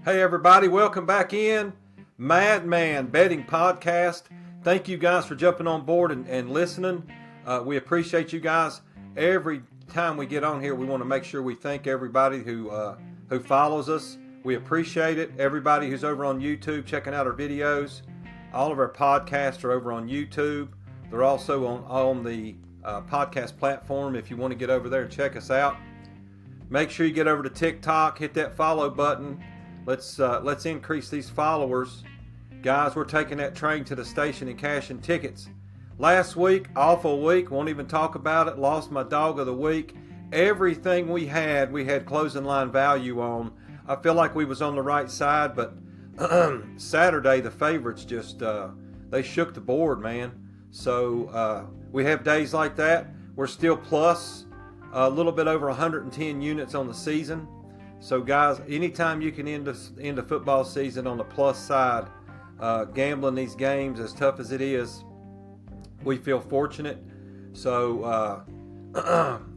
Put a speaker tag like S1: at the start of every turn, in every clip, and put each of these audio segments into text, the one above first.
S1: Hey everybody, welcome back in. Madman Betting Podcast. Thank you guys for jumping on board and listening. We appreciate you guys. Every time we get on here, we want to make sure we thank everybody who follows us. We appreciate it. Everybody who's over on YouTube checking out our videos. All of our podcasts are over on YouTube. They're also on the podcast platform if you want to get over there and check us out. Make sure you get over to TikTok, hit that follow button. Let's increase these followers. Guys, we're taking that train to the station and cashing tickets. Last week, awful week. Won't even talk about it. Lost my dog of the week. Everything we had closing line value on. I feel like we was on the right side, but Saturday, the favorites just, they shook the board, man. So we have days like that. We're still plus a little bit over 110 units on the season. So guys, anytime you can end the football season on the plus side, gambling these games, as tough as it is, we feel fortunate. So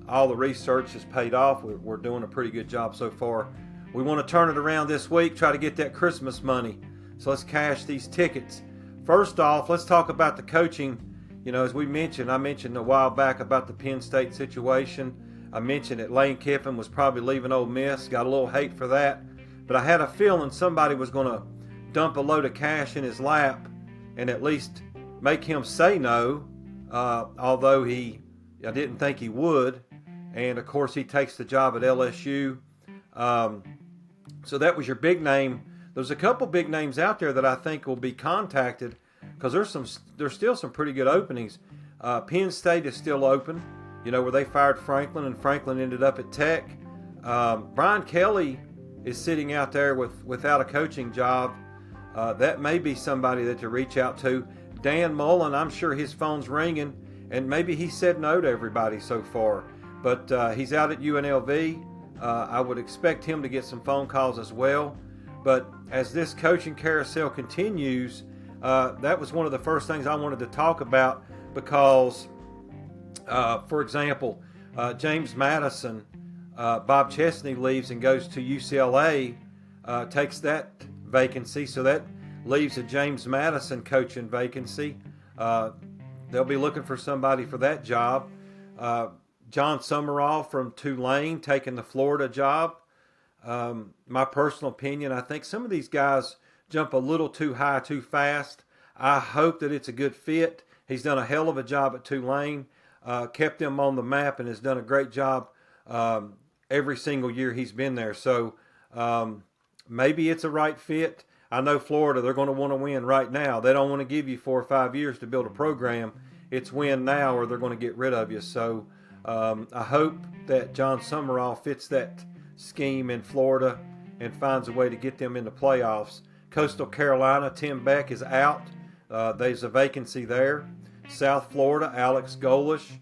S1: all the research has paid off. We're doing a pretty good job so far. We want to turn it around this week, try to get that Christmas money. So let's cash these tickets. First off, let's talk about the coaching. You know, as I mentioned a while back about the Penn State situation. I mentioned that Lane Kiffin was probably leaving Ole Miss. Got a little hate for that. But I had a feeling somebody was going to dump a load of cash in his lap and at least make him say no, although I didn't think he would. And, of course, he takes the job at LSU. So that was your big name. There's a couple big names out there that I think will be contacted because there's still some pretty good openings. Penn State is still open. You know, where they fired Franklin and Franklin ended up at Tech. Brian Kelly is sitting out there without a coaching job. That may be somebody that to reach out to. Dan Mullen, I'm sure his phone's ringing, and maybe he said no to everybody so far. But he's out at UNLV. I would expect him to get some phone calls as well. But as this coaching carousel continues, that was one of the first things I wanted to talk about because for example, James Madison, Bob Chesney leaves and goes to UCLA, takes that vacancy. So that leaves a James Madison coaching vacancy. They'll be looking for somebody for that job. John Summerall from Tulane taking the Florida job. My personal opinion, I think some of these guys jump a little too high, too fast. I hope that it's a good fit. He's done a hell of a job at Tulane. Kept them on the map and has done a great job every single year he's been there. So maybe it's a right fit. I know Florida, they're going to want to win right now. They don't want to give you 4 or 5 years to build a program. It's win now or they're going to get rid of you. So I hope that John Summerall fits that scheme in Florida and finds a way to get them into playoffs. Coastal Carolina, Tim Beck is out. There's a vacancy there. South Florida, Alex Golish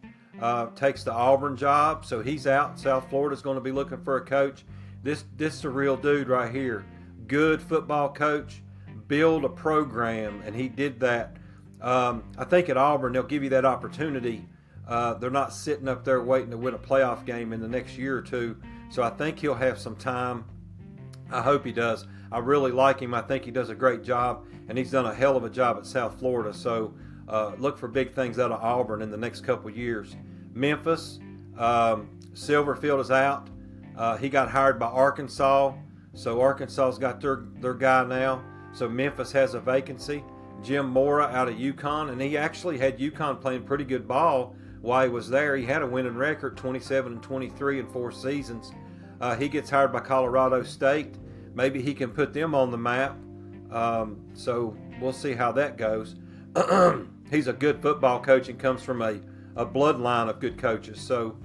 S1: takes the Auburn job, so he's out. South Florida's going to be looking for a coach. This is a real dude right here. Good football coach, build a program, and he did that. I think at Auburn they'll give you that opportunity. They're not sitting up there waiting to win a playoff game in the next year or two, so I think he'll have some time. I hope he does. I really like him. I think he does a great job, and he's done a hell of a job at South Florida, so look for big things out of Auburn in the next couple of years. Memphis, Silverfield is out. He got hired by Arkansas, so Arkansas's got their guy now. So Memphis has a vacancy. Jim Mora out of UConn, and he actually had UConn playing pretty good ball while he was there. He had a winning record, 27-23 in 4 seasons. He gets hired by Colorado State. Maybe he can put them on the map. So we'll see how that goes. He's a good football coach and comes from a bloodline of good coaches, so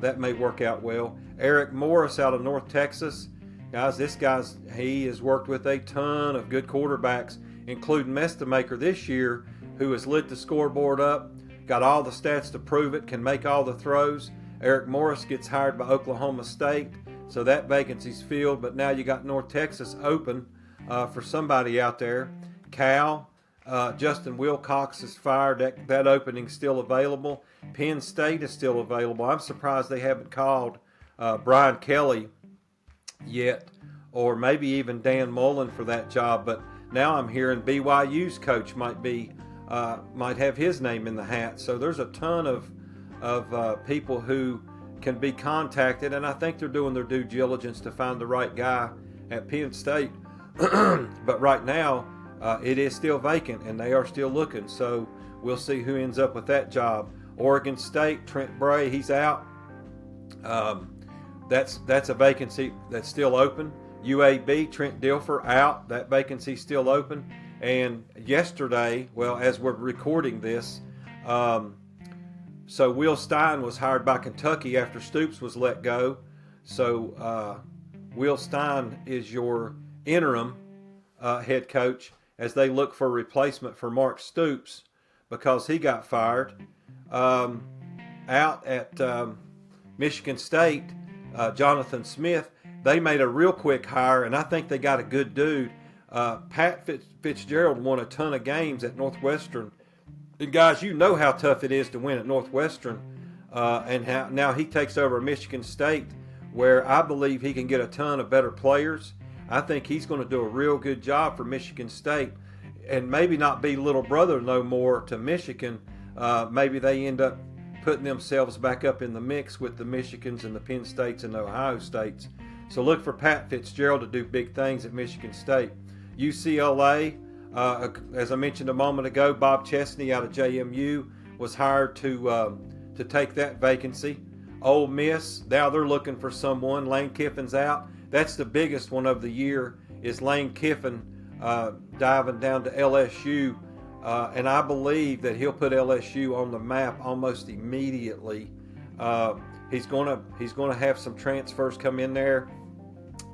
S1: that may work out well. Eric Morris out of North Texas. Guys, he has worked with a ton of good quarterbacks, including Mestamaker this year, who has lit the scoreboard up, got all the stats to prove it, can make all the throws. Eric Morris gets hired by Oklahoma State, so that vacancy's filled, but now you got North Texas open for somebody out there. Cal, Justin Wilcox is fired. That opening's still available. Penn State is still available. I'm surprised they haven't called Brian Kelly yet. or maybe even Dan Mullen for that job. But now I'm hearing BYU's coach might have his name in the hat. So there's a ton of people who can be contacted, and I think they're doing their due diligence to find the right guy at Penn State. But right now, it is still vacant, and they are still looking. So we'll see who ends up with that job. Oregon State, Trent Bray, he's out. That's a vacancy that's still open. UAB, Trent Dilfer, out. That vacancy's still open. And yesterday, well, as we're recording this, so Will Stein was hired by Kentucky after Stoops was let go. So Will Stein is your interim head coach as they look for a replacement for Mark Stoops because he got fired. Out at Michigan State, Jonathan Smith, they made a real quick hire, and I think they got a good dude. Pat Fitzgerald won a ton of games at Northwestern. And guys, you know how tough it is to win at Northwestern, and how now he takes over Michigan State, where I believe he can get a ton of better players. I think he's going to do a real good job for Michigan State, and maybe not be little brother no more to Michigan. Maybe they end up putting themselves back up in the mix with the Michigans and the Penn States and the Ohio States. So look for Pat Fitzgerald to do big things at Michigan State. UCLA, as I mentioned a moment ago, Bob Chesney out of JMU was hired to take that vacancy. Ole Miss, now they're looking for someone. Lane Kiffin's out. That's the biggest one of the year, is Lane Kiffin diving down to LSU. And I believe that he'll put LSU on the map almost immediately. He's going to have some transfers come in there.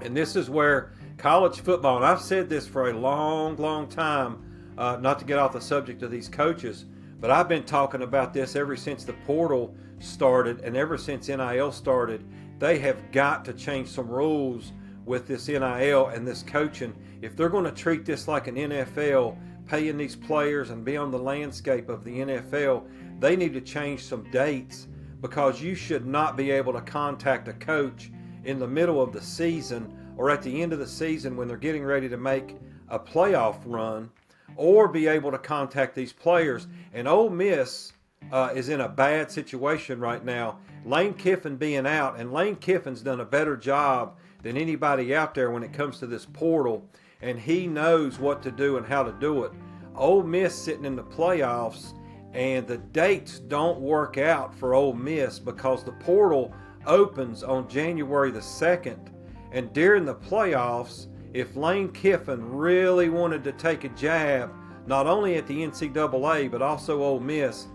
S1: And this is where college football, and I've said this for a long, long time, not to get off the subject of these coaches, but I've been talking about this ever since the portal started and ever since NIL started. They have got to change some rules with this NIL and this coaching. If they're going to treat this like an NFL, paying these players and be on the landscape of the NFL, they need to change some dates, because you should not be able to contact a coach in the middle of the season or at the end of the season when they're getting ready to make a playoff run, or be able to contact these players. And Ole Miss is in a bad situation right now. Lane Kiffin being out, and Lane Kiffin's done a better job than anybody out there when it comes to this portal, and he knows what to do and how to do it. Ole Miss sitting in the playoffs, and the dates don't work out for Ole Miss because the portal opens on January the 2nd. And during the playoffs, if Lane Kiffin really wanted to take a jab, not only at the NCAA, but also Ole Miss,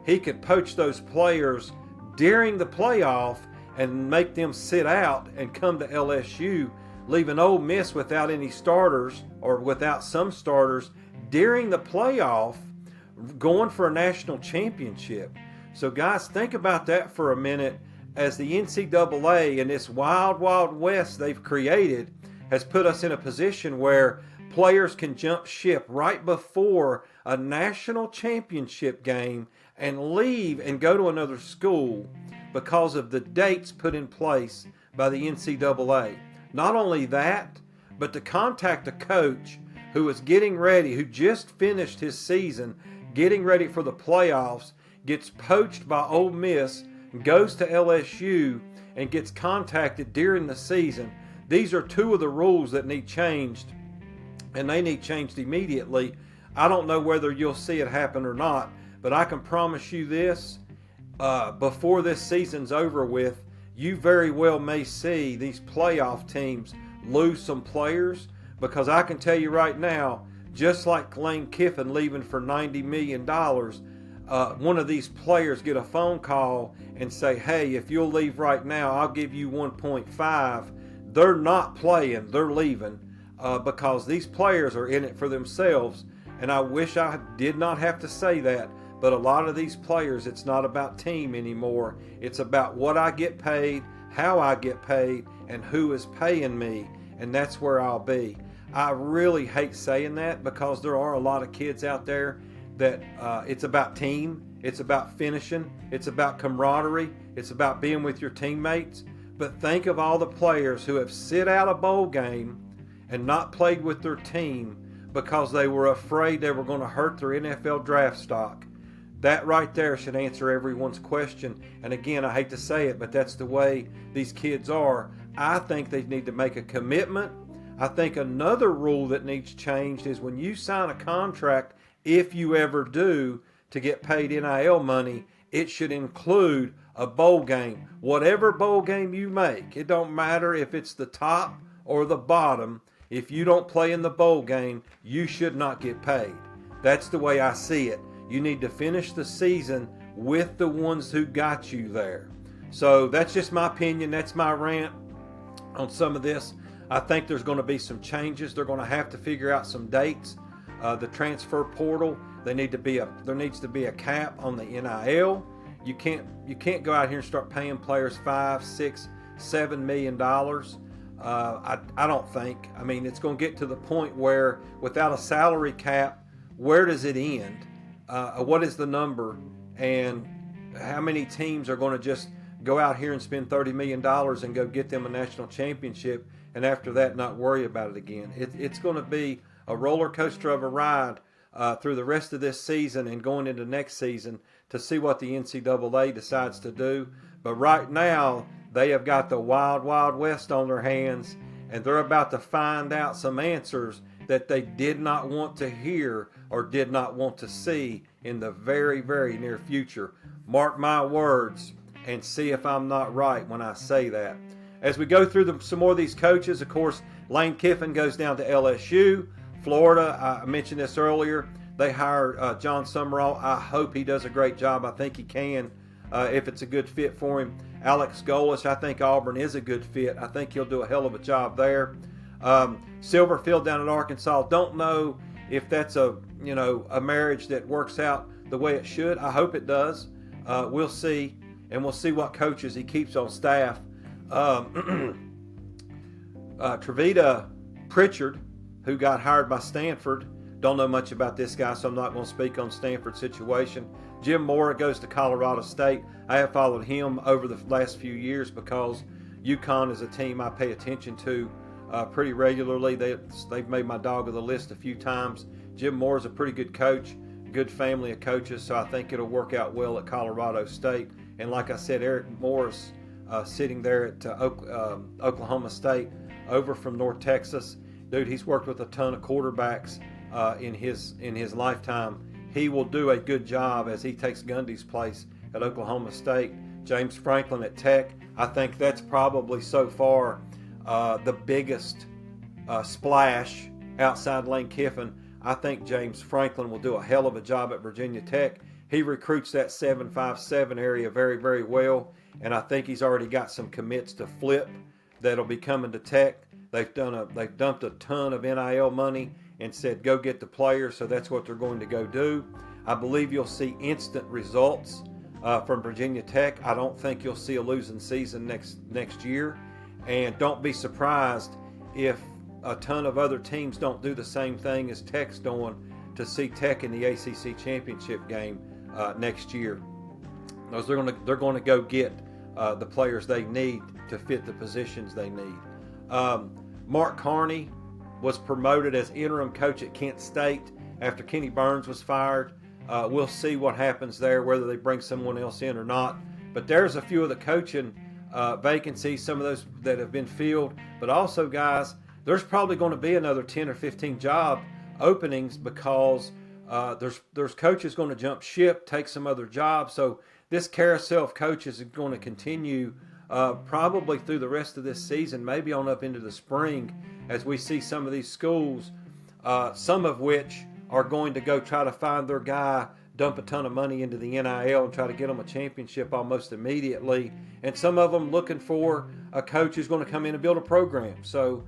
S1: he could poach those players during the playoff and make them sit out and come to LSU, leaving Ole Miss without any starters, or without some starters during the playoff, going for a national championship. So guys, think about that for a minute, as the NCAA and this wild, wild west they've created has put us in a position where players can jump ship right before a national championship game and leave and go to another school because of the dates put in place by the NCAA. Not only that, but to contact a coach who is getting ready, who just finished his season, getting ready for the playoffs, gets poached by Ole Miss, goes to LSU, and gets contacted during the season. These are two of the rules that need changed, and they need changed immediately. I don't know whether you'll see it happen or not, but I can promise you this, before this season's over with, you very well may see these playoff teams lose some players, because I can tell you right now, just like Lane Kiffin leaving for $90 million, one of these players get a phone call and say, hey, if you'll leave right now, I'll give you 1.5. They're not playing, they're leaving, because these players are in it for themselves. And I wish I did not have to say that, but a lot of these players, it's not about team anymore. It's about what I get paid, how I get paid, and who is paying me, and that's where I'll be. I really hate saying that, because there are a lot of kids out there that it's about team, it's about finishing, it's about camaraderie, it's about being with your teammates. But think of all the players who have sit out a bowl game and not played with their team because they were afraid they were going to hurt their NFL draft stock. That right there should answer everyone's question. And again, I hate to say it, but that's the way these kids are. I think they need to make a commitment. I think another rule that needs changed is when you sign a contract, if you ever do, to get paid NIL money, it should include a bowl game. Whatever bowl game you make, it don't matter if it's the top or the bottom. If you don't play in the bowl game, you should not get paid. That's the way I see it. You need to finish the season with the ones who got you there. So that's just my opinion. That's my rant on some of this. I think there's going to be some changes. They're going to have to figure out some dates. The transfer portal, there needs to be a cap on the NIL. You can't go out here and start paying players $5, $6, $7 million. I don't think. I mean, it's going to get to the point where without a salary cap, where does it end? What is the number? And how many teams are going to just go out here and spend $30 million and go get them a national championship, and after that not worry about it again? It's going to be a roller coaster of a ride through the rest of this season and going into next season to see what the NCAA decides to do. But right now, they have got the wild, wild west on their hands, and they're about to find out some answers that they did not want to hear or did not want to see in the very, very near future. Mark my words and see if I'm not right when I say that. As we go through some more of these coaches, of course, Lane Kiffin goes down to LSU. Florida, I mentioned this earlier, they hire John Summerall. I hope he does a great job. I think he can if it's a good fit for him. Alex Golesh, I think Auburn is a good fit. I think he'll do a hell of a job there. Silverfield down at Arkansas, don't know if that's a marriage that works out the way it should. I hope it does. We'll see, and we'll see what coaches he keeps on staff. Trevita Pritchard, who got hired by Stanford, don't know much about this guy, so I'm not going to speak on Stanford's situation. Jim Mora goes to Colorado State. I have followed him over the last few years because UConn is a team I pay attention to pretty regularly. They've made my dog of the list a few times. Jim Mora is a pretty good coach, good family of coaches, so I think it'll work out well at Colorado State. And like I said, Eric Morris sitting there at Oklahoma State, over from North Texas. Dude, he's worked with a ton of quarterbacks in his lifetime. He will do a good job as he takes Gundy's place at Oklahoma State. James Franklin at Tech, I think that's probably so far the biggest splash outside Lane Kiffin. I think James Franklin will do a hell of a job at Virginia Tech. He recruits that 757 area very, very well, and I think he's already got some commits to flip that'll be coming to Tech. They've dumped a ton of NIL money and said go get the players, so that's what they're going to go do. I believe you'll see instant results from Virginia Tech. I don't think you'll see a losing season next year, and don't be surprised if a ton of other teams don't do the same thing as Tech's doing to see Tech in the ACC championship game next year. Because they're going to go get the players they need to fit the positions they need. Mark Carney was promoted as interim coach at Kent State after Kenny Burns was fired. We'll see what happens there, whether they bring someone else in or not. But there's a few of the coaching vacancies, some of those that have been filled. But also, guys, there's probably going to be another 10 or 15 job openings because there's coaches going to jump ship, take some other jobs. So this carousel of coaches is going to continue probably through the rest of this season, maybe on up into the spring, as we see some of these schools, some of which are going to go try to find their guy, dump a ton of money into the NIL and try to get them a championship almost immediately. And some of them looking for a coach who's going to come in and build a program. So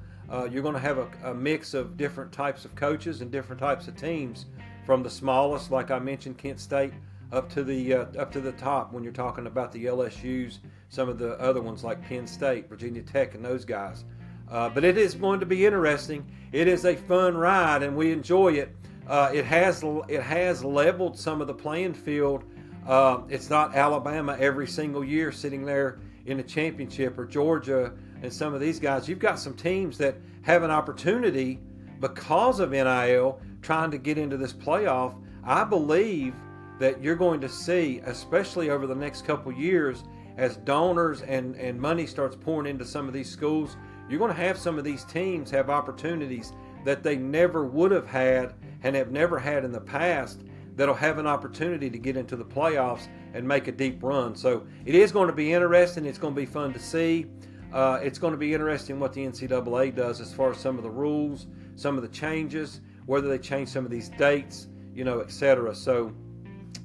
S1: you're going to have a mix of different types of coaches and different types of teams, from the smallest, like I mentioned, Kent State, up to the top when you're talking about the LSUs, some of the other ones like Penn State, Virginia Tech, and those guys. But it is going to be interesting. It is a fun ride, and we enjoy it. It has leveled some of the playing field. It's not Alabama every single year sitting there in the championship, or Georgia and some of these guys, you've got some teams that have an opportunity because of NIL trying to get into this playoff. I believe that you're going to see, especially over the next couple years, as donors and money starts pouring into some of these schools, you're going to have some of these teams have opportunities that they never would have had and have never had in the past, that'll have an opportunity to get into the playoffs and make a deep run. So it is going to be interesting. It's going to be fun to see. It's going to be interesting what the NCAA does as far as some of the rules, some of the changes, whether they change some of these dates, etc. So,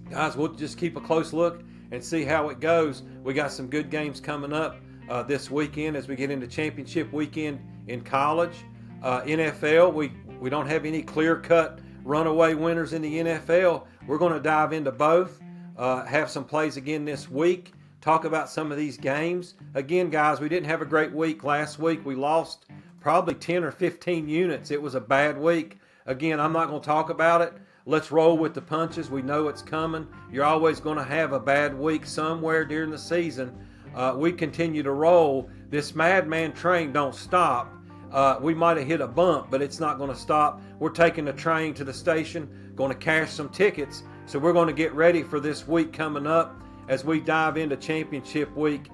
S1: guys, we'll just keep a close look and see how it goes. We got some good games coming up this weekend as we get into championship weekend in college. NFL, we don't have any clear-cut runaway winners in the NFL. We're going to dive into both, have some plays again this week, talk about some of these games. Again, guys, we didn't have a great week last week. We lost probably 10 or 15 units. It was a bad week. Again, I'm not going to talk about it. Let's roll with the punches. We know it's coming. You're always going to have a bad week somewhere during the season. We continue to roll. This Madman train don't stop. We might have hit a bump, but it's not going to stop. We're taking the train to the station, going to cash some tickets. So we're going to get ready for this week coming up as we dive into championship week,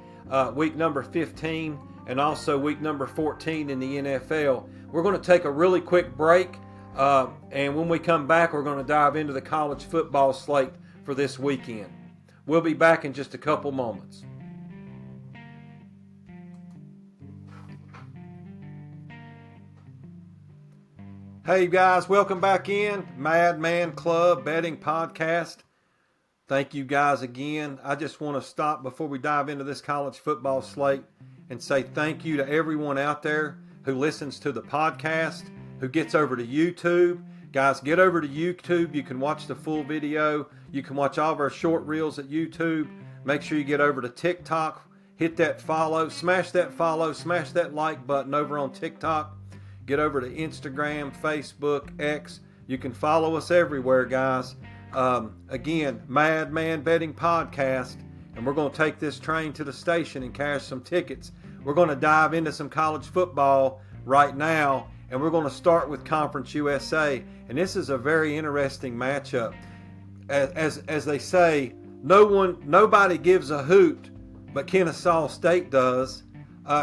S1: week number 15, and also week number 14 in the NFL. We're going to take a really quick break, and when we come back, we're going to dive into the college football slate for this weekend. We'll be back in just a couple moments. Hey guys, welcome back in Madman Club Betting Podcast. Thank you guys again. I just want to stop before we dive into this college football slate and say thank you to everyone out there who listens to the podcast, who gets over to YouTube. Guys, get over to YouTube. You can watch the full video. You can watch all of our short reels at YouTube. Make sure you get over to TikTok. Hit that follow, smash that like button over on TikTok. Get over to Instagram, Facebook, X. You can follow us everywhere, guys. Again, Madman Betting Podcast. And we're going to take this train to the station and cash some tickets. We're going to dive into some college football right now. And we're going to start with Conference USA. And this is a very interesting matchup. As they say, nobody gives a hoot, but Kennesaw State does.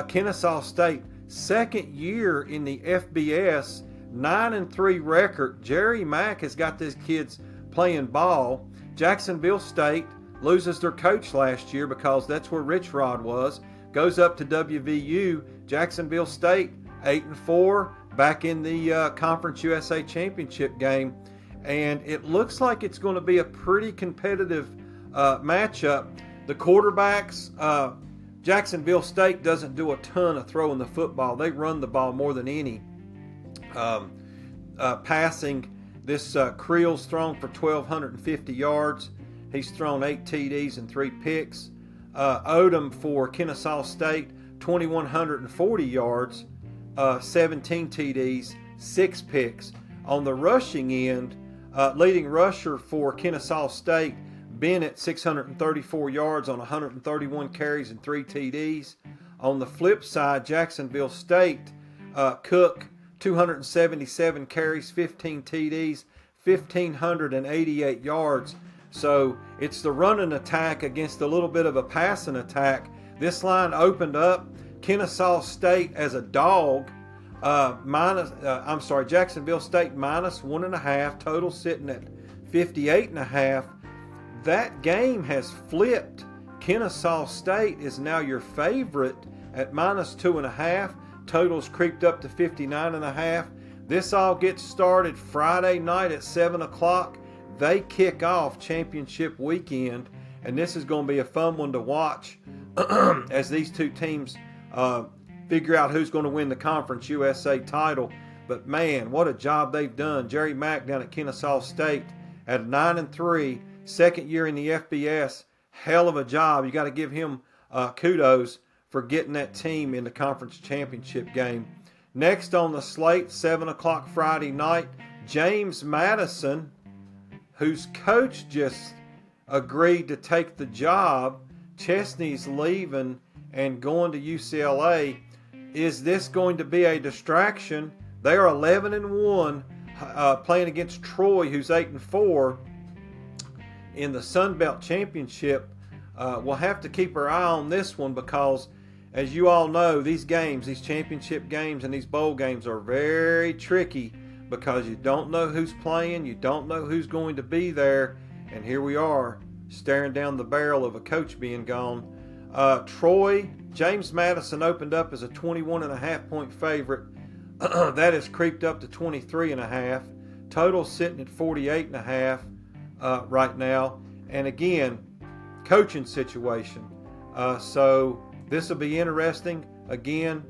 S1: Kennesaw State, second year in the FBS, 9-3 record. Jerry Mack has got these kids playing ball. Jacksonville State loses their coach last year because that's where Rich Rod was. Goes up to WVU. Jacksonville State 8-4, back in the Conference USA Championship game. And it looks like it's going to be a pretty competitive matchup. The quarterbacks, Jacksonville State doesn't do a ton of throwing the football. They run the ball more than any. Passing, this Creel's thrown for 1,250 yards. He's thrown 8 TDs and 3 picks. Odom for Kennesaw State, 2,140 yards, 17 TDs, 6 picks. On the rushing end, leading rusher for Kennesaw State, Bennett, 634 yards on 131 carries and 3 TDs. On the flip side, Jacksonville State, Cook, 277 carries, 15 TDs, 1,588 yards. So it's the running attack against a little bit of a passing attack. This line opened up. Kennesaw State as a dog, Jacksonville State -1.5, total sitting at 58.5. That game has flipped. Kennesaw State is now your favorite at -2.5. Totals creeped up to 59.5. This all gets started Friday night at 7 o'clock. They kick off championship weekend, and this is going to be a fun one to watch as these two teams figure out who's going to win the Conference USA title. But man, what a job they've done. Jerry Mack down at Kennesaw State at 9-3, second year in the FBS. Hell of a job. You got to give him kudos for getting that team in the conference championship game. Next on the slate, 7 o'clock Friday night, James Madison, whose coach just agreed to take the job. Chesney's leaving and going to UCLA. is this going to be a distraction? They are 11-1, playing against Troy, who's 8-4 in the Sun Belt Championship. We'll have to keep our eye on this one because, as you all know, these games, these championship games and these bowl games are very tricky because you don't know who's playing, you don't know who's going to be there, and here we are staring down the barrel of a coach being gone. Troy, James Madison opened up as a 21.5 point favorite. That has creeped up to 23.5. Total sitting at 48.5 right now. And again, coaching situation. So this will be interesting. Again,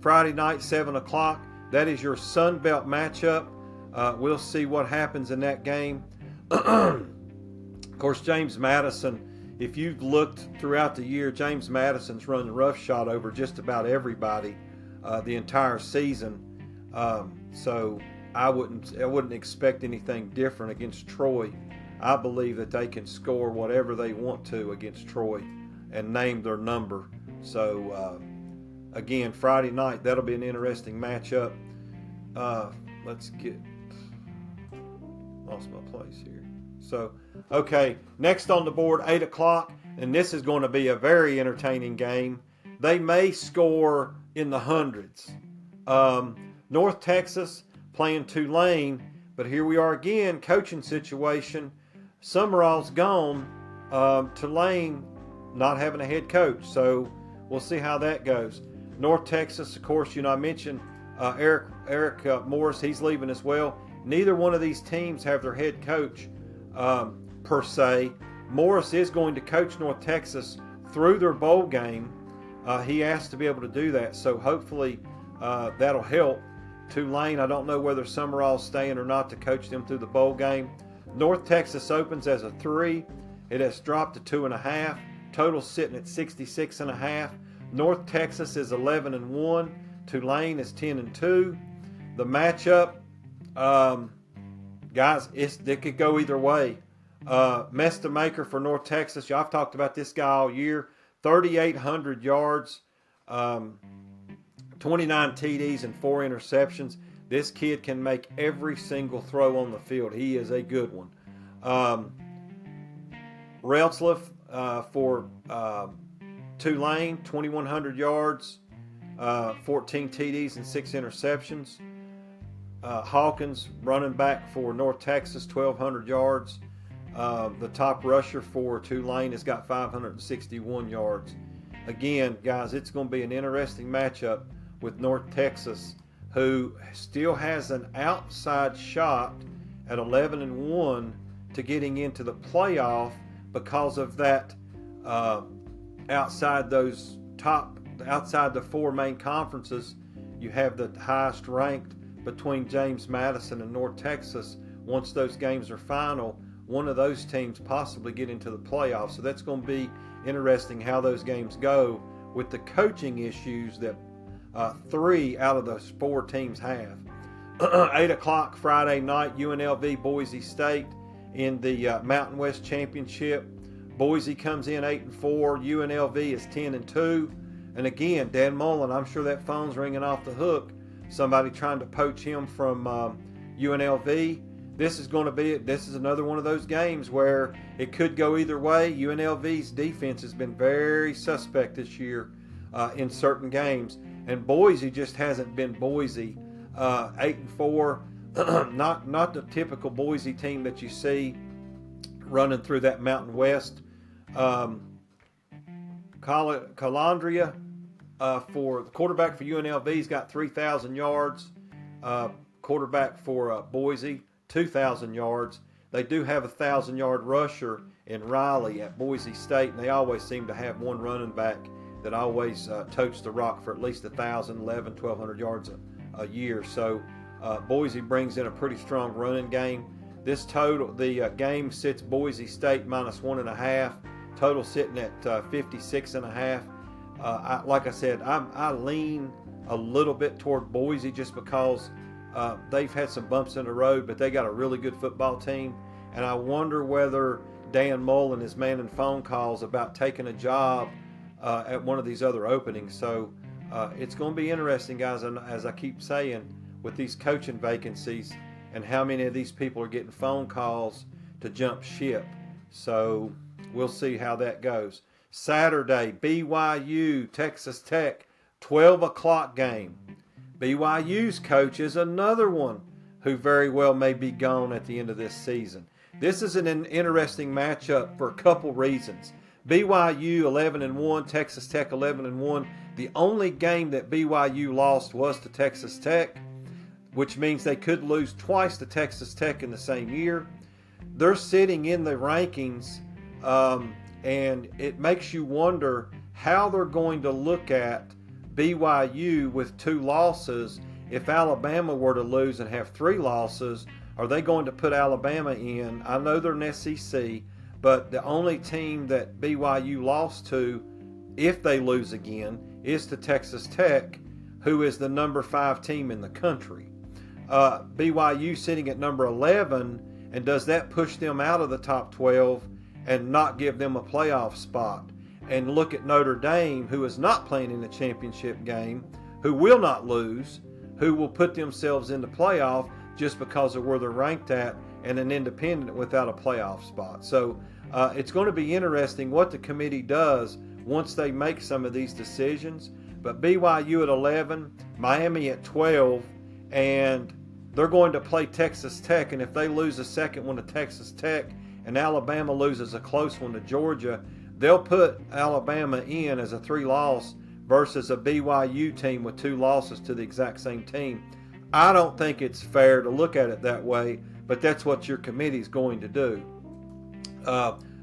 S1: Friday night, 7 o'clock. That is your Sun Belt matchup. We'll see what happens in that game. Of course, James Madison, if you've looked throughout the year, James Madison's run roughshod over just about everybody the entire season. So I wouldn't expect anything different against Troy. I believe that they can score whatever they want to against Troy and name their number. So again, Friday night, that'll be an interesting matchup. Lost my place here. So, okay, next on the board, 8 o'clock, and this is going to be a very entertaining game. They may score in the hundreds. North Texas playing Tulane, but here we are again, coaching situation. Summerall's gone. Tulane not having a head coach, so we'll see how that goes. North Texas, of course, I mentioned Eric Morris, he's leaving as well. Neither one of these teams have their head coach per se. Morris is going to coach North Texas through their bowl game. He asked to be able to do that, so hopefully that'll help. Tulane, I don't know whether Summerall's staying or not to coach them through the bowl game. North Texas opens as a 3. It has dropped to 2.5. Total sitting at 66.5. North Texas is 11-1. Tulane is 10-2. The matchup, guys, it could go either way. Mestamaker for North Texas. I've talked about this guy all year. 3,800 yards, 29 TDs, and 4 interceptions. This kid can make every single throw on the field. He is a good one. Retzlaff for Tulane, 2,100 yards, 14 TDs, and 6 interceptions. Hawkins, running back for North Texas, 1,200 yards. The top rusher for Tulane has got 561 yards. Again, guys, it's going to be an interesting matchup with North Texas, who still has an outside shot at 11-1 to getting into the playoff because of that outside the 4 main conferences. You have the highest ranked between James Madison and North Texas. Once those games are final, one of those teams possibly get into the playoffs. So that's going to be interesting how those games go with the coaching issues that 3 out of those 4 teams have. 8 o'clock Friday night, UNLV Boise State in the Mountain West Championship. Boise comes in 8-4. UNLV is 10-2. And again, Dan Mullen, I'm sure that phone's ringing off the hook. Somebody trying to poach him from UNLV. This is another one of those games where it could go either way. UNLV's defense has been very suspect this year in certain games, and Boise just hasn't been Boise. 8-4, not the typical Boise team that you see running through that Mountain West. Calandria for the quarterback for UNLV's got 3,000 yards. Quarterback for Boise, 2,000 yards. They do have a 1,000-yard rusher in Riley at Boise State, and they always seem to have one running back that always totes the rock for at least 1,000, 1,200 yards a year. So Boise brings in a pretty strong running game. The game sits Boise State -1.5. Total sitting at 56.5. Like I said, I lean a little bit toward Boise just because they've had some bumps in the road, but they got a really good football team. And I wonder whether Dan Mullen is manning phone calls about taking a job at one of these other openings. So it's going to be interesting, guys, and as I keep saying, with these coaching vacancies and how many of these people are getting phone calls to jump ship. So we'll see how that goes. Saturday, BYU, Texas Tech, 12 o'clock game. BYU's coach is another one who very well may be gone at the end of this season. This is an interesting matchup for a couple reasons. BYU 11-1, Texas Tech 11-1. The only game that BYU lost was to Texas Tech, which means they could lose twice to Texas Tech in the same year. They're sitting in the rankings, and it makes you wonder how they're going to look at BYU with 2 losses. If Alabama were to lose and have 3 losses, are they going to put Alabama in? I know they're an SEC, but the only team that BYU lost to, if they lose again, is to Texas Tech, who is the number 5 team in the country. BYU sitting at number 11, and does that push them out of the top 12 and not give them a playoff spot? And look at Notre Dame, who is not playing in the championship game, who will not lose, who will put themselves in the playoff just because of where they're ranked at, and an independent without a playoff spot. So it's going to be interesting what the committee does once they make some of these decisions. But BYU at 11, Miami at 12, and they're going to play Texas Tech. And if they lose a second one to Texas Tech and Alabama loses a close one to Georgia, they'll put Alabama in as a 3-loss versus a BYU team with 2 losses to the exact same team. I don't think it's fair to look at it that way, but that's what your committee is going to do.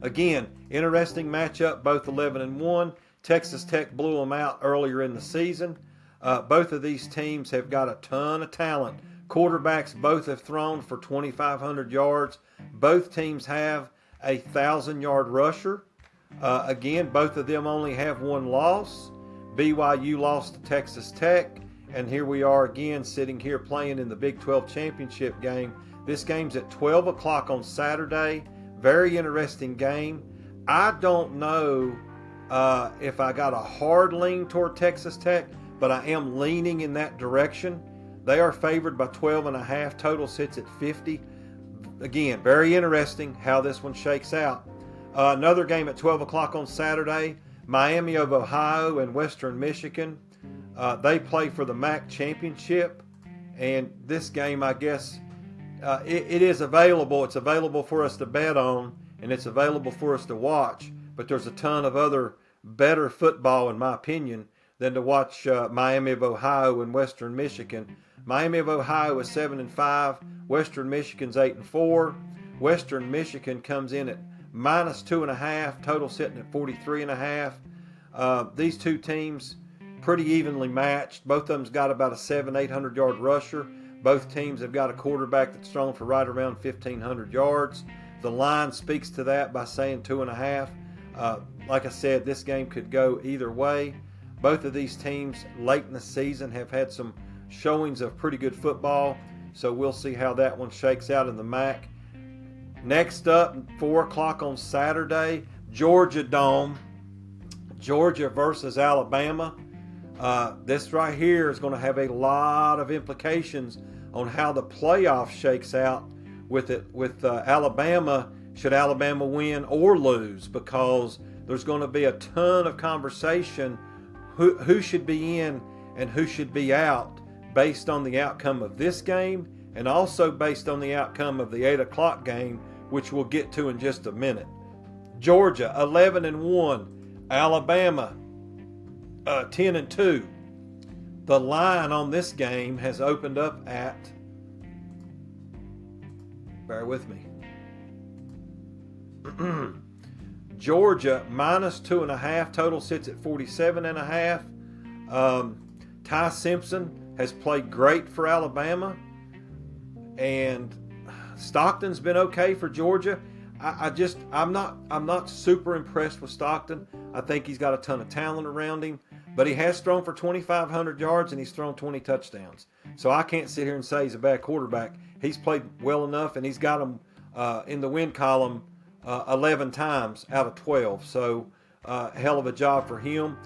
S1: Again, interesting matchup, both 11-1. Texas Tech blew them out earlier in the season. Both of these teams have got a ton of talent. Quarterbacks both have thrown for 2,500 yards. Both teams have a 1,000-yard rusher. Again, both of them only have 1 loss. BYU lost to Texas Tech, and here we are again sitting here playing in the Big 12 championship game. This game's at 12 o'clock on Saturday. Very interesting game. I don't know if I got a hard lean toward Texas Tech, but I am leaning in that direction. They are favored by 12.5. Total sits at 50. Again, very interesting how this one shakes out. Another game at 12 o'clock on Saturday, Miami of Ohio and Western Michigan. They play for the MAC championship, and this game, I guess, it is available. It's available for us to bet on, and it's available for us to watch, but there's a ton of other better football, in my opinion, than to watch Miami of Ohio and Western Michigan. Miami of Ohio is 7-5. Western Michigan's 8-4. Western Michigan comes in at -2.5. Total sitting at 43.5. These two teams pretty evenly matched. Both of them's got about a 700-800 yard rusher. Both teams have got a quarterback that's thrown for right around 1,500 yards. The line speaks to that by saying 2.5. Like I said, this game could go either way. Both of these teams late in the season have had some showings of pretty good football, so we'll see how that one shakes out in the MAC. Next up, 4 o'clock on Saturday, Georgia Dome, Georgia versus Alabama. This right here is going to have a lot of implications on how the playoff shakes out with Alabama, should Alabama win or lose, because there's going to be a ton of conversation who should be in and who should be out based on the outcome of this game, and also based on the outcome of the 8 o'clock game, which we'll get to in just a minute. Georgia 11-1, Alabama 10-2. The line on this game has opened up at, bear with me, Georgia -2.5. Total sits at 47.5. Ty Simpson has played great for Alabama, and Stockton's been okay for Georgia. I'm not super impressed with Stockton. I think he's got a ton of talent around him, but he has thrown for 2,500 yards and he's thrown 20 touchdowns. So I can't sit here and say he's a bad quarterback. He's played well enough, and he's got him in the win column 11 times out of 12. So hell of a job for him.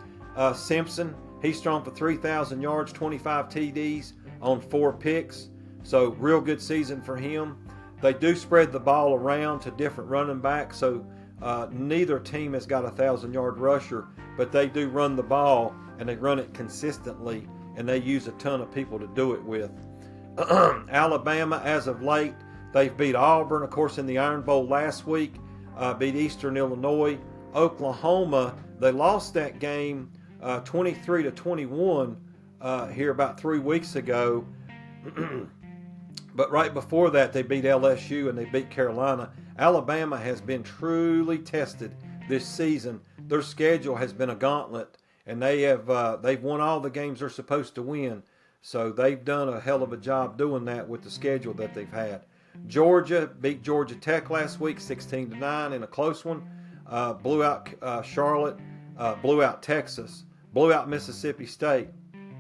S1: Simpson He's thrown for 3,000 yards, 25 TDs on 4 picks. So real good season for him. They do spread the ball around to different running backs. So neither team has got a 1,000-yard rusher, but they do run the ball, and they run it consistently, and they use a ton of people to do it with. Alabama, as of late, they've beat Auburn, of course, in the Iron Bowl last week, beat Eastern Illinois. Oklahoma, they lost that game 23-21 here about 3 weeks ago. But right before that, they beat LSU and they beat Carolina. Alabama has been truly tested this season. Their schedule has been a gauntlet, and they've won all the games they're supposed to win. So they've done a hell of a job doing that with the schedule that they've had. Georgia beat Georgia Tech last week 16-9 in a close one. Blew out Charlotte, blew out Texas, blew out Mississippi State,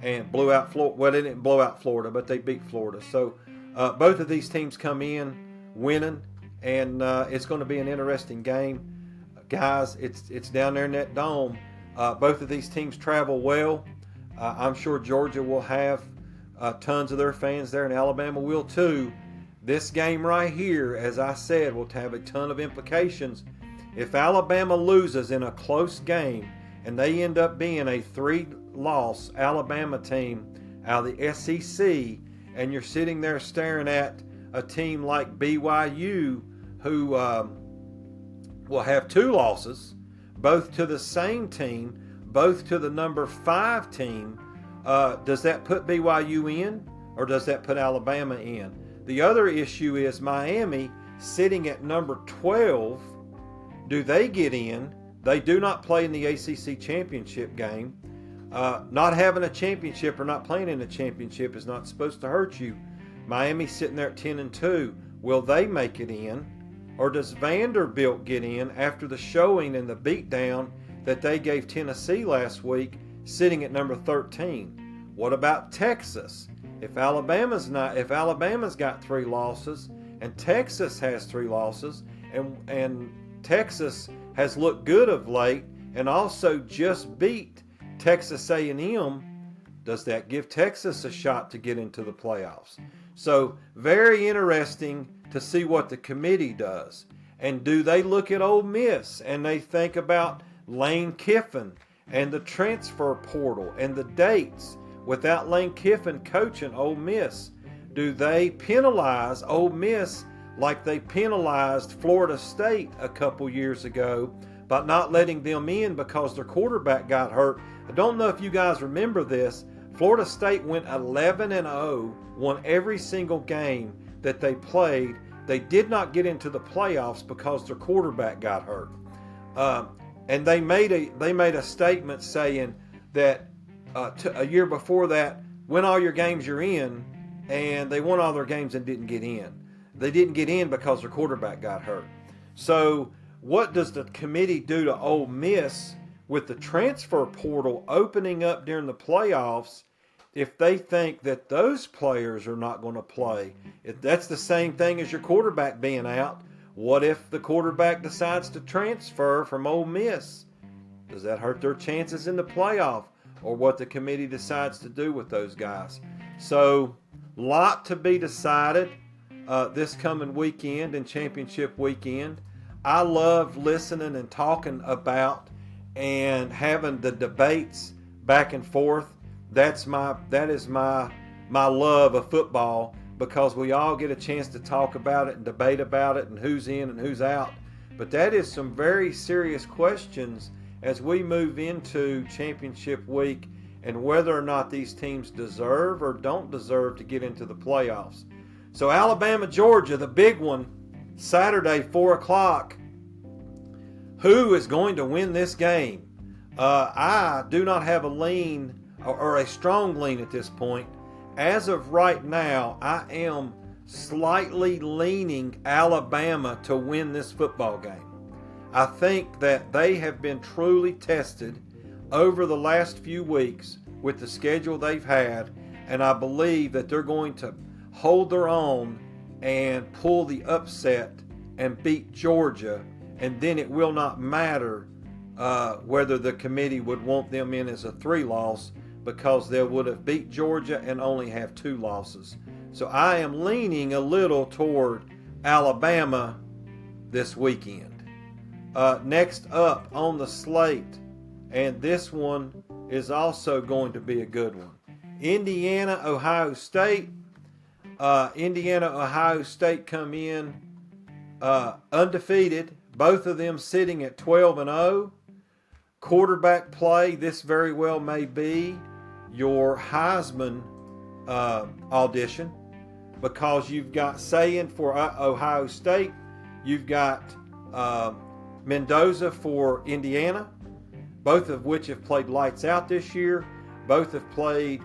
S1: and blew out Florida. Well, they didn't blow out Florida, but they beat Florida. So both of these teams come in winning, and it's going to be an interesting game. Guys, it's down there in that dome. Both of these teams travel well. I'm sure Georgia will have tons of their fans there, and Alabama will too. This game right here, as I said, will have a ton of implications. If Alabama loses in a close game and they end up being a 3-loss Alabama team out of the SEC, and you're sitting there staring at a team like BYU who will have 2 losses, both to the same team, both to the number 5 team, does that put BYU in, or does that put Alabama in? The other issue is Miami sitting at number 12. Do they get in? They do not play in the ACC championship game. Not having a championship or not playing in a championship is not supposed to hurt you. Miami's sitting there at 10-2. Will they make it in? Or does Vanderbilt get in after the showing and the beatdown that they gave Tennessee last week, sitting at number 13? What about Texas? If Alabama's got 3 losses and Texas has 3 losses, and Texas has looked good of late and also just beat Texas A&M, does that give Texas a shot to get into the playoffs? So very interesting to see what the committee does. And do they look at Ole Miss and they think about Lane Kiffin and the transfer portal and the dates without Lane Kiffin coaching Ole Miss? Do they penalize Ole Miss like they penalized Florida State a couple years ago by not letting them in because their quarterback got hurt? I don't know if you guys remember this. Florida State went 11-0, won every single game that they played. They did not get into the playoffs because their quarterback got hurt. And they made a statement saying that a year before that, win all your games you're in, and they won all their games and didn't get in. They didn't get in because their quarterback got hurt. So what does the committee do to Ole Miss with the transfer portal opening up during the playoffs if they think that those players are not going to play? If that's the same thing as your quarterback being out, what if the quarterback decides to transfer from Ole Miss? Does that hurt their chances in the playoff, or what the committee decides to do with those guys? So, lot to be decided this coming weekend and championship weekend. I love listening and talking about and having the debates back and forth. That is my love of football, because we all get a chance to talk about it and debate about it and who's in and who's out. But that is some very serious questions as we move into championship week and whether or not these teams deserve or don't deserve to get into the playoffs. So Alabama, Georgia, the big one, Saturday, 4 o'clock. Who is going to win this game? I do not have a lean or a strong lean at this point. As of right now, I am slightly leaning Alabama to win this football game. I think that they have been truly tested over the last few weeks with the schedule they've had, and I believe that they're going to hold their own and pull the upset and beat Georgia, and then it will not matter whether the committee would want them in as a 3-loss, because they would have beat Georgia and only have 2 losses. So I am leaning a little toward Alabama this weekend. Next up on the slate, and this one is also going to be a good one. Indiana, Ohio State. Indiana, Ohio State come in undefeated. Both of them sitting at 12-0. Quarterback play, this very well may be your Heisman audition, because you've got Saying for Ohio State, you've got Mendoza for Indiana, both of which have played lights out this year. Both have played,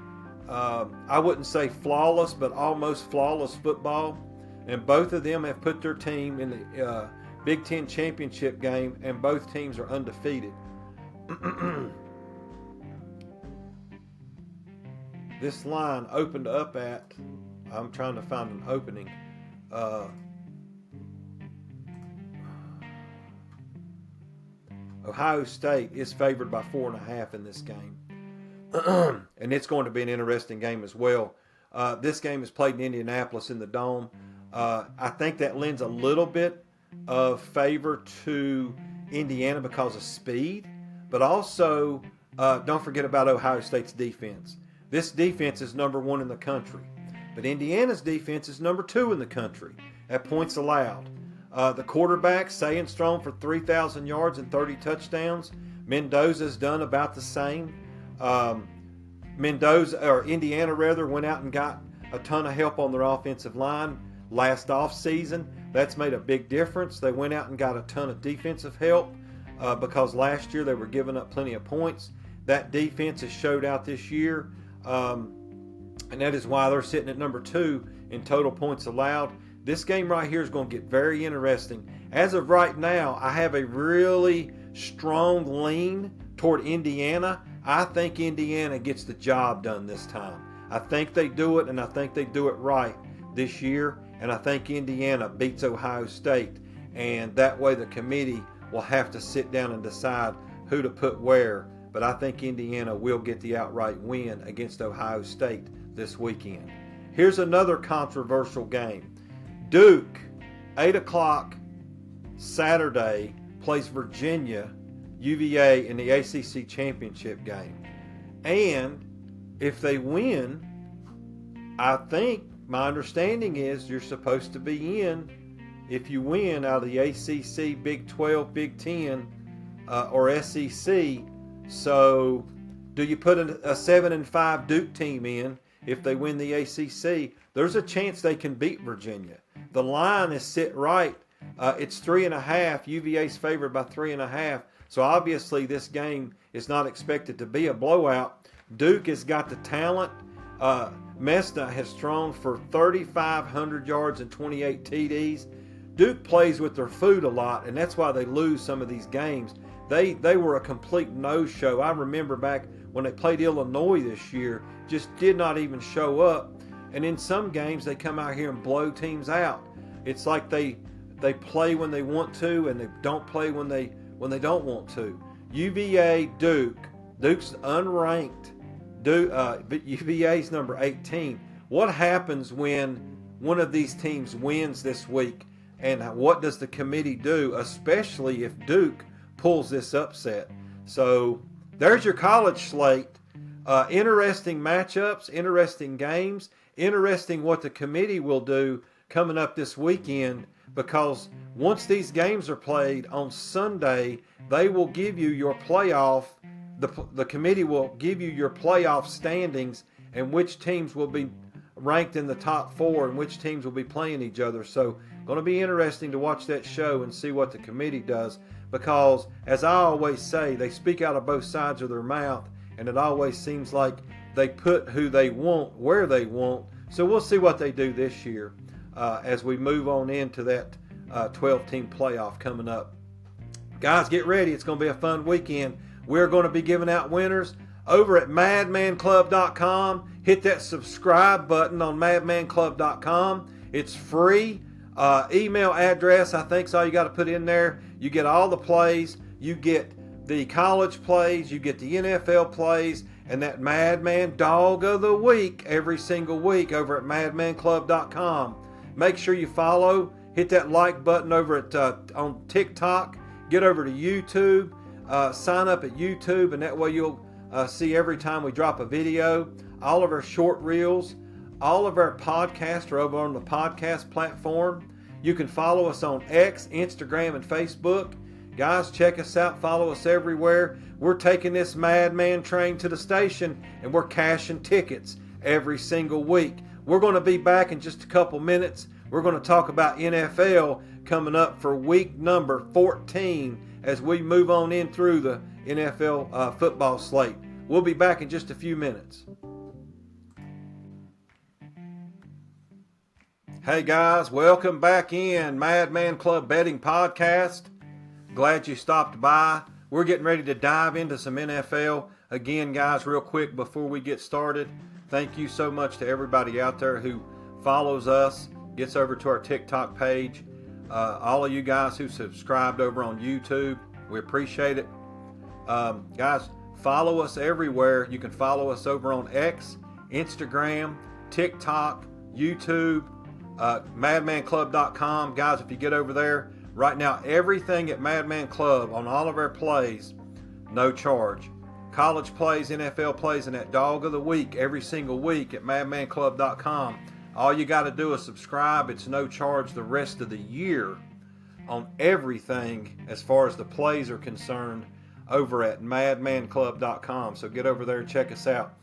S1: I wouldn't say flawless, but almost flawless football. And both of them have put their team in the Big Ten championship game, and both teams are undefeated. This line opened up at, I'm trying to find an opening. Ohio State is favored by 4.5 in this game. And it's going to be an interesting game as well. This game is played in Indianapolis in the Dome. I think that lends a little bit of favor to Indiana because of speed. But also, don't forget about Ohio State's defense. This defense is number 1 in the country. But Indiana's defense is number 2 in the country at points allowed. The quarterback, Saying thrown for 3,000 yards and 30 touchdowns. Mendoza's done about the same. Indiana went out and got a ton of help on their offensive line last offseason. That's made a big difference. They went out and got a ton of defensive help because last year they were giving up plenty of points. That defense has showed out this year, and that is why they're sitting at number 2 in total points allowed. This game right here is going to get very interesting. As of right now, I have a really strong lean toward Indiana. I think Indiana gets the job done this time. I think they do it, and I think they do it right this year. And I think Indiana beats Ohio State. And that way the committee will have to sit down and decide who to put where. But I think Indiana will get the outright win against Ohio State this weekend. Here's another controversial game. Duke, 8 o'clock Saturday, plays Virginia, UVA in the ACC championship game. And if they win, I think my understanding is you're supposed to be in, if you win, out of the ACC, Big 12, Big 10, or SEC. So do you put a 7-5 Duke team in if they win the ACC? There's a chance they can beat Virginia. The line is set right. It's 3.5. UVA's favored by 3.5. So obviously this game is not expected to be a blowout. Duke has got the talent. Mesta has thrown for 3,500 yards and 28 TDs. Duke plays with their food a lot, and that's why they lose some of these games. They were a complete no-show. I remember back when they played Illinois this year, just did not even show up. And in some games, they come out here and blow teams out. It's like they play when they want to, and they don't play when they don't want to. UVA, Duke's unranked. UVA's number 18. What happens when one of these teams wins this week, and what does the committee do, especially if Duke pulls this upset? So there's your college slate. Interesting matchups, interesting games, interesting what the committee will do coming up this weekend, because once these games are played on Sunday, they will give you your playoff. The committee will give you your playoff standings and which teams will be ranked in the top 4 and which teams will be playing each other. So going to be interesting to watch that show and see what the committee does, because as I always say, they speak out of both sides of their mouth, and it always seems like they put who they want where they want. So we'll see what they do this year as we move on into that 12-team playoff coming up. Guys, get ready. It's going to be a fun weekend. We're going to be giving out winners over at madmanclub.com. Hit that subscribe button on madmanclub.com. It's free. Email address, I think, is all you got to put in there. You get all the plays. You get the college plays. You get the NFL plays. and that Madman Dog of the Week every single week over at madmanclub.com. Make sure you follow, hit that like button over at on TikTok, get over to YouTube, sign up at YouTube, and that way you'll see every time we drop a video. All of our short reels, all of our podcasts are over on the podcast platform. You can follow us on X, Instagram, and Facebook. Guys, check us out. Follow us everywhere. We're taking this Madman train to the station, and we're cashing tickets every single week. We're going to be back in just a couple minutes. We're going to talk about NFL coming up for week number 14 as we move on in through the NFL football slate. We'll be back in just a few minutes. Hey guys, welcome back in Madman Club Betting Podcast. Glad you stopped by. We're getting ready to dive into some NFL. Again, guys, real quick before we get started, thank you so much to everybody out there who follows us, gets over to our TikTok page. All of you guys who subscribed over on YouTube, we appreciate it. Guys, follow us everywhere. You can follow us over on X, Instagram, TikTok, YouTube, madmanclub.com. Guys, if you get over there, right now everything at Madman Club on all of our plays, no charge. College plays, NFL plays, and that Dog of the Week every single week at madmanclub.com. All you got to do is subscribe. It's no charge the rest of the year on everything as far as the plays are concerned over at madmanclub.com. So get over there and check us out.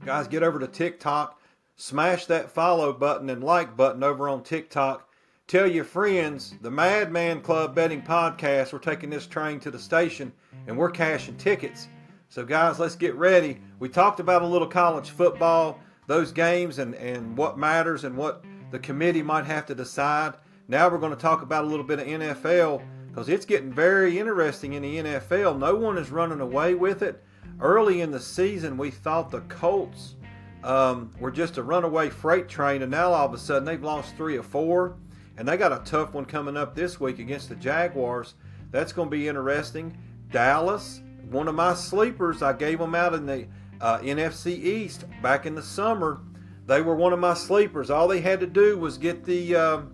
S1: Guys, get over to TikTok. Smash that follow button and like button over on TikTok. Tell your friends, the Madman Club Betting Podcast, we're taking this train to the station and we're cashing tickets. So guys, let's get ready. We talked about a little college football, those games and what matters and what the committee might have to decide. Now we're going to talk about a little bit of NFL because it's getting very interesting in the NFL. No one is running away with it. Early in the season, we thought the Colts were just a runaway freight train, and now all of a sudden they've lost 3 or 4, and they got a tough one coming up this week against the Jaguars. That's going to be interesting. Dallas, one of my sleepers, I gave them out in the NFC East back in the summer. They were one of my sleepers. All they had to do was get the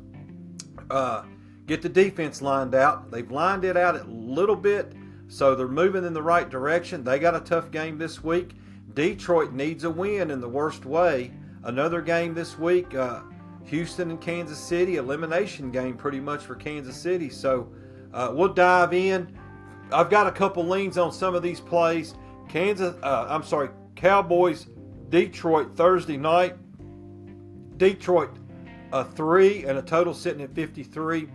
S1: defense lined out. They've lined it out a little bit, so they're moving in the right direction. They got a tough game this week. Detroit needs a win in the worst way. Another game this week, Houston and Kansas City, elimination game pretty much for Kansas City. So we'll dive in. I've got a couple leans on some of these plays. Cowboys, Detroit Thursday night. Detroit 3 and a total sitting at 53.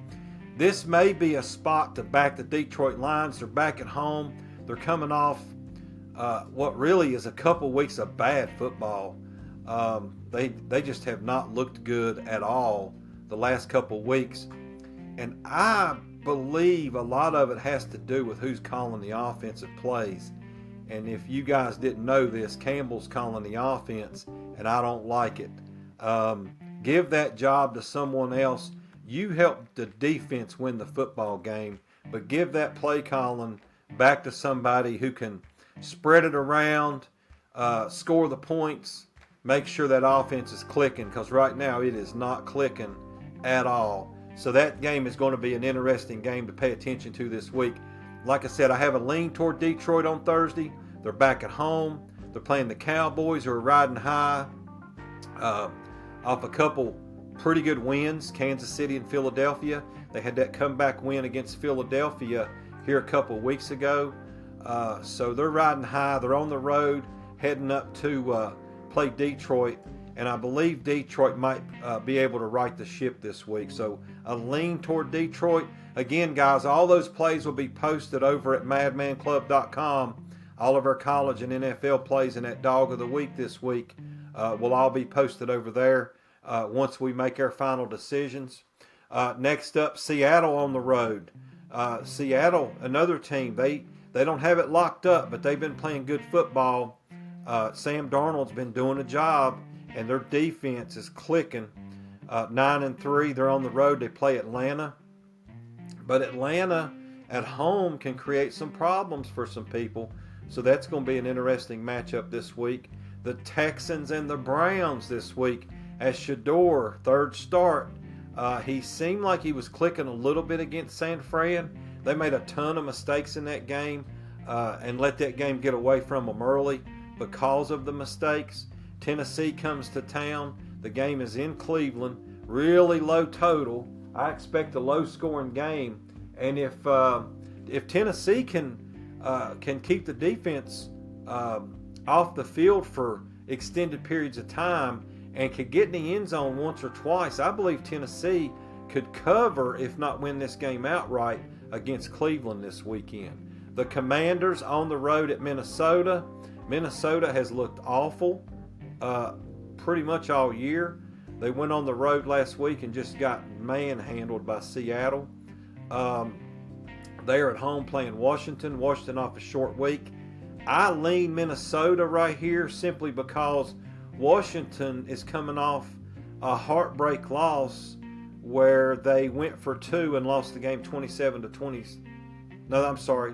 S1: This may be a spot to back the Detroit Lions. They're back at home. They're coming off what really is a couple weeks of bad football. They just have not looked good at all the last couple weeks. And I believe a lot of it has to do with who's calling the offensive plays. And if you guys didn't know this, Campbell's calling the offense, and I don't like it. Give that job to someone else. You help the defense win the football game, but give that play calling back to somebody who can spread it around, score the points, make sure that offense is clicking, because right now it is not clicking at all. So that game is going to be an interesting game to pay attention to this week. Like I said, I have a lean toward Detroit on Thursday. They're back at home. They're playing the Cowboys, who are riding high off a couple pretty good wins, Kansas City and Philadelphia. They had that comeback win against Philadelphia here a couple weeks ago. So they're riding high. They're on the road, heading up to play Detroit. And I believe Detroit might be able to right the ship this week. So a lean toward Detroit. Again, guys, all those plays will be posted over at madmanclub.com. All of our college and NFL plays in that Dog of the Week this week will all be posted over there once we make our final decisions. Next up, Seattle on the road. Seattle, another team. They don't have it locked up, but they've been playing good football. Sam Darnold's been doing a job, and their defense is clicking. 9-3, they're on the road. They play Atlanta. But Atlanta at home can create some problems for some people. So that's going to be an interesting matchup this week. The Texans and the Browns this week as Shador, third start. He seemed like he was clicking a little bit against San Fran. They made a ton of mistakes in that game and let that game get away from them early because of the mistakes. Tennessee comes to town. The game is in Cleveland. Really low total. I expect a low-scoring game. And if Tennessee can keep the defense off the field for extended periods of time and could get in the end zone once or twice, I believe Tennessee could cover, if not win this game outright, against Cleveland this weekend. The Commanders on the road at Minnesota. Minnesota has looked awful pretty much all year. They went on the road last week and just got manhandled by Seattle. They are at home playing Washington. Washington off a short week. I lean Minnesota right here simply because Washington is coming off a heartbreak loss where they went for 2 and lost the game 27-20. No, I'm sorry.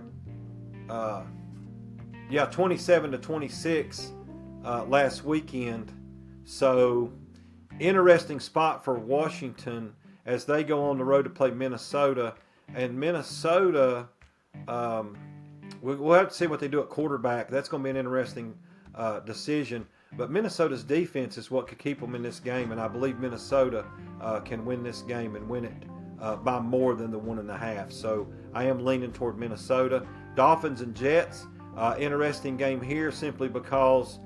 S1: 27-26 last weekend. So interesting spot for Washington as they go on the road to play Minnesota. And Minnesota, we'll have to see what they do at quarterback. That's going to be an interesting decision. But Minnesota's defense is what could keep them in this game, and I believe Minnesota can win this game and win it by more than the 1.5. So I am leaning toward Minnesota. Dolphins and Jets, interesting game here simply because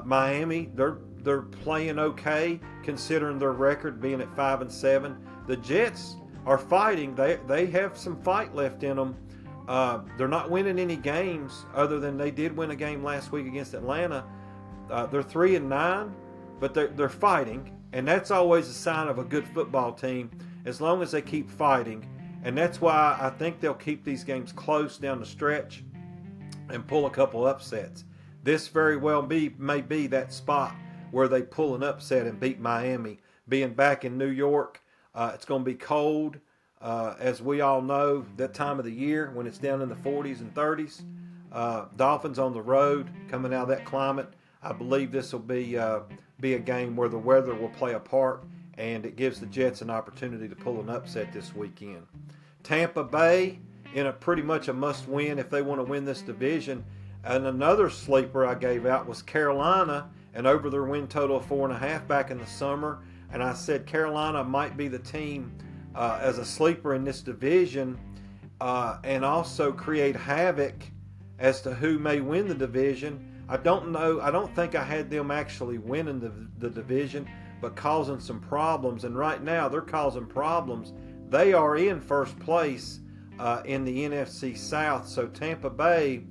S1: Miami, they're playing okay considering their record being at 5-7. The Jets are fighting. They have some fight left in them. They're not winning any games other than they did win a game last week against Atlanta. They're 3-9, but they're fighting, and that's always a sign of a good football team as long as they keep fighting. And that's why I think they'll keep these games close down the stretch and pull a couple upsets. This very well may be that spot where they pull an upset and beat Miami. Being back in New York, it's going to be cold, as we all know, that time of the year when it's down in the 40s and 30s. Dolphins on the road, coming out of that climate. I believe this will be a game where the weather will play a part, and it gives the Jets an opportunity to pull an upset this weekend. Tampa Bay in a pretty much a must-win if they want to win this division. And another sleeper I gave out was Carolina, and over their win total of 4.5 back in the summer. And I said Carolina might be the team as a sleeper in this division and also create havoc as to who may win the division. I don't know. I don't think I had them actually winning the division, but causing some problems. And right now they're causing problems. They are in first place in the NFC South. So Tampa Bay,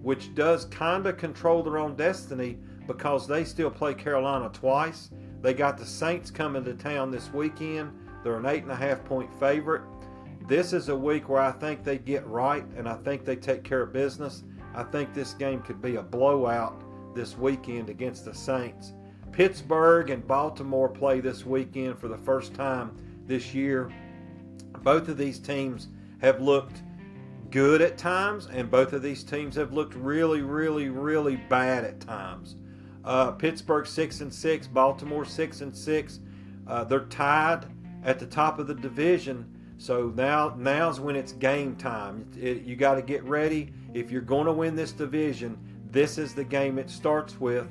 S1: which does kind of control their own destiny because they still play Carolina twice. They got the Saints coming to town this weekend. They're an 8.5-point favorite. This is a week where I think they get right, and I think they take care of business. I think this game could be a blowout this weekend against the Saints. Pittsburgh and Baltimore play this weekend for the first time this year. Both of these teams have looked good at times, and both of these teams have looked really, really, really bad at times. Pittsburgh 6-6, Baltimore 6-6. They're tied at the top of the division. So now's when it's game time. You got to get ready. If you're going to win this division, this is the game it starts with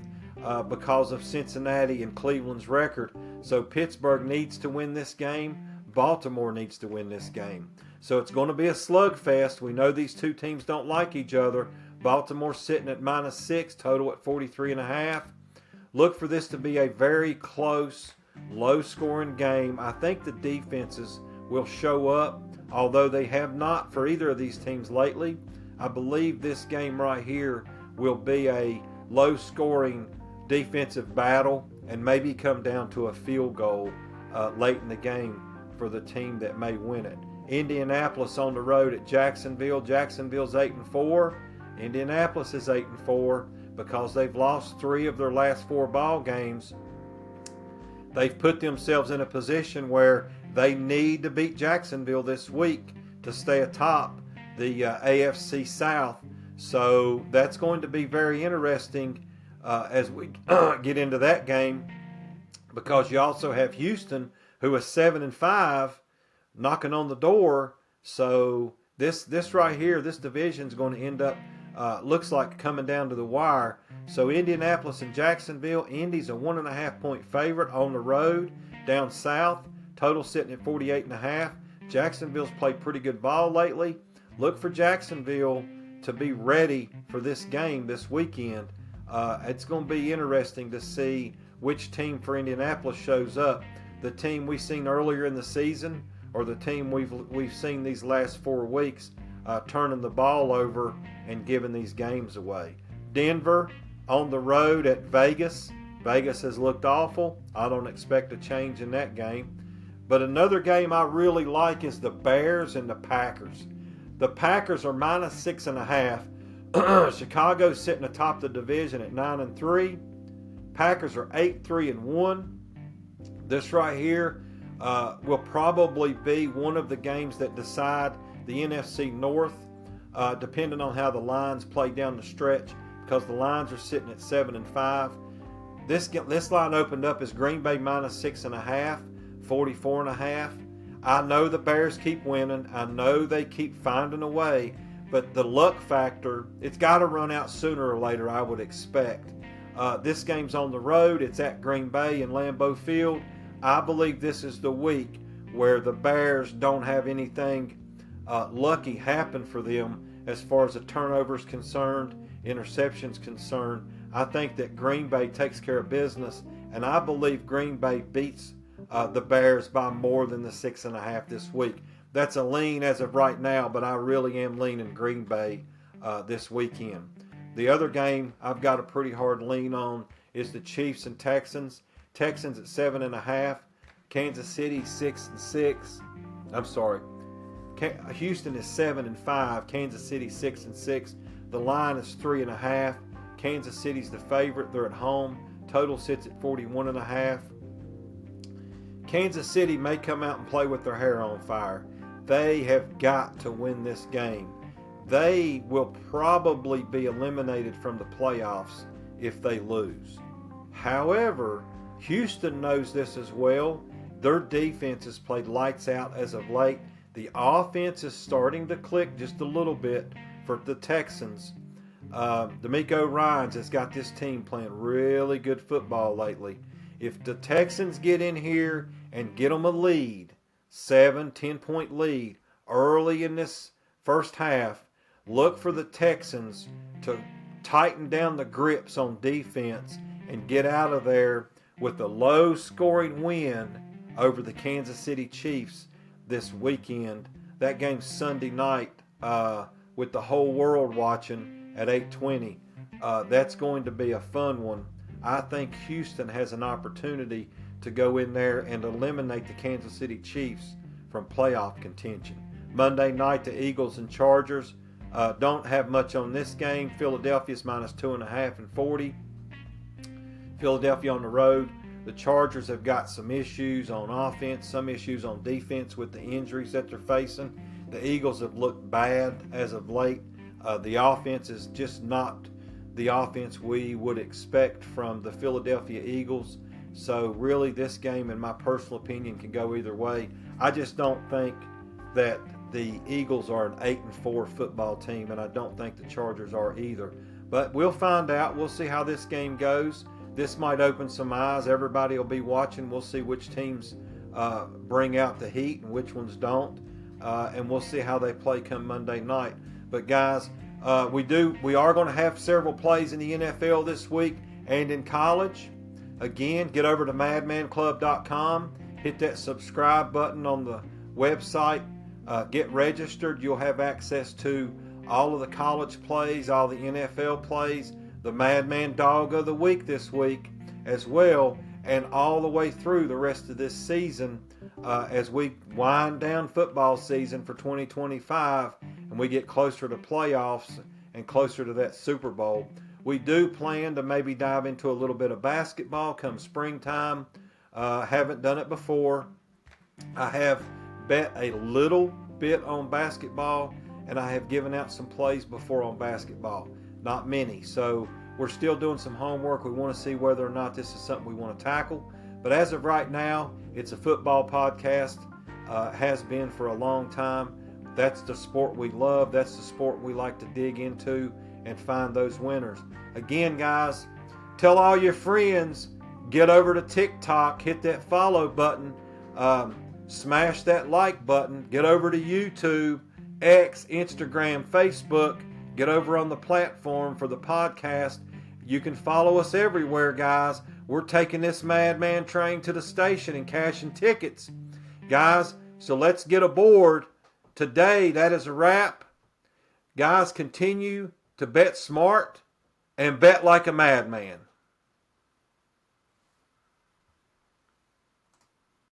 S1: because of Cincinnati and Cleveland's record. So Pittsburgh needs to win this game. Baltimore needs to win this game. So it's going to be a slugfest. We know these two teams don't like each other. Baltimore sitting at -6, total at 43.5. Look for this to be a very close, low-scoring game. I think the defenses will show up, although they have not for either of these teams lately. I believe this game right here will be a low-scoring defensive battle and maybe come down to a field goal late in the game for the team that may win it. Indianapolis on the road at Jacksonville. Jacksonville's 8-4. Indianapolis is 8-4 because they've lost 3 of their last 4 ball games. They've put themselves in a position where they need to beat Jacksonville this week to stay atop the AFC South. So that's going to be very interesting as we get into that game, because you also have Houston, who is 7-5, knocking on the door. So this right here, this division is going to end up looks like coming down to the wire. So Indianapolis and Jacksonville. Indy's a 1.5 point favorite on the road down south. Total sitting at 48.5. Jacksonville's played pretty good ball lately. Look for Jacksonville to be ready for this game this weekend. It's going to be interesting to see which team for Indianapolis shows up. The team we seen earlier in the season, or the team we've seen these last 4 weeks turning the ball over and giving these games away. Denver on the road at Vegas. Vegas has looked awful. I don't expect a change in that game. But another game I really like is the Bears and the Packers. The Packers are -6.5. Chicago's sitting atop the division at 9-3. Packers are 8-3-1. This right here will probably be one of the games that decide the NFC North, depending on how the lines play down the stretch, because the lines are sitting at 7-5. This line opened up as Green Bay -6.5, 44.5. I know the Bears keep winning. I know they keep finding a way, but the luck factor, it's got to run out sooner or later, I would expect. This game's on the road. It's at Green Bay in Lambeau Field. I believe this is the week where the Bears don't have anything lucky happen for them as far as the turnovers concerned, interceptions concerned. I think that Green Bay takes care of business, and I believe Green Bay beats the Bears by more than the 6.5 this week. That's a lean as of right now, but I really am leaning Green Bay this weekend. The other game I've got a pretty hard lean on is the Chiefs and Texans. Texans at 7.5. Kansas City 6-6. I'm sorry. Houston is 7-5. Kansas City 6-6. The line is 3.5. Kansas City's the favorite. They're at home. Total sits at 41.5. Kansas City may come out and play with their hair on fire. They have got to win this game. They will probably be eliminated from the playoffs if they lose. However, Houston knows this as well. Their defense has played lights out as of late. The offense is starting to click just a little bit for the Texans. D'Amico Ryans has got this team playing really good football lately. If the Texans get in here and get them a lead, 7-10 point lead early in this first half, look for the Texans to tighten down the grips on defense and get out of there with a low-scoring win over the Kansas City Chiefs this weekend. That game's Sunday night with the whole world watching at 8:20. That's going to be a fun one. I think Houston has an opportunity to go in there and eliminate the Kansas City Chiefs from playoff contention. Monday night, the Eagles and Chargers. Don't have much on this game. Philadelphia's -2.5 and 40. Philadelphia on the road. The Chargers have got some issues on offense, some issues on defense with the injuries that they're facing. The Eagles have looked bad as of late. The offense is just not the offense we would expect from the Philadelphia Eagles. So really this game, in my personal opinion, can go either way. I just don't think that the Eagles are an 8-4 football team, and I don't think the Chargers are either. But we'll find out. We'll see how this game goes. This might open some eyes. Everybody will be watching. We'll see which teams bring out the heat and which ones don't. And we'll see how they play come Monday night. But guys, we are going to have several plays in the NFL this week and in college. Again, get over to madmanclub.com. Hit that subscribe button on the website. Get registered. You'll have access to all of the college plays, all the NFL plays, the Madman Dog of the Week this week as well, and all the way through the rest of this season as we wind down football season for 2025 and we get closer to playoffs and closer to that Super Bowl. We do plan to maybe dive into a little bit of basketball come springtime. Haven't done it before. I have bet a little bit on basketball, and I have given out some plays before on basketball. Not many. So we're still doing some homework. We want to see whether or not this is something we want to tackle. But as of right now, it's a football podcast. Has been for a long time. That's the sport we love. That's the sport we like to dig into and find those winners. Again, guys, tell all your friends, get over to TikTok, hit that follow button, smash that like button, get over to YouTube, X, Instagram, Facebook, get over on the platform for the podcast. You can follow us everywhere, guys. We're taking this Madman train to the station and cashing tickets. Guys, so let's get aboard. Today, that is a wrap. Guys, continue to bet smart and bet like a madman.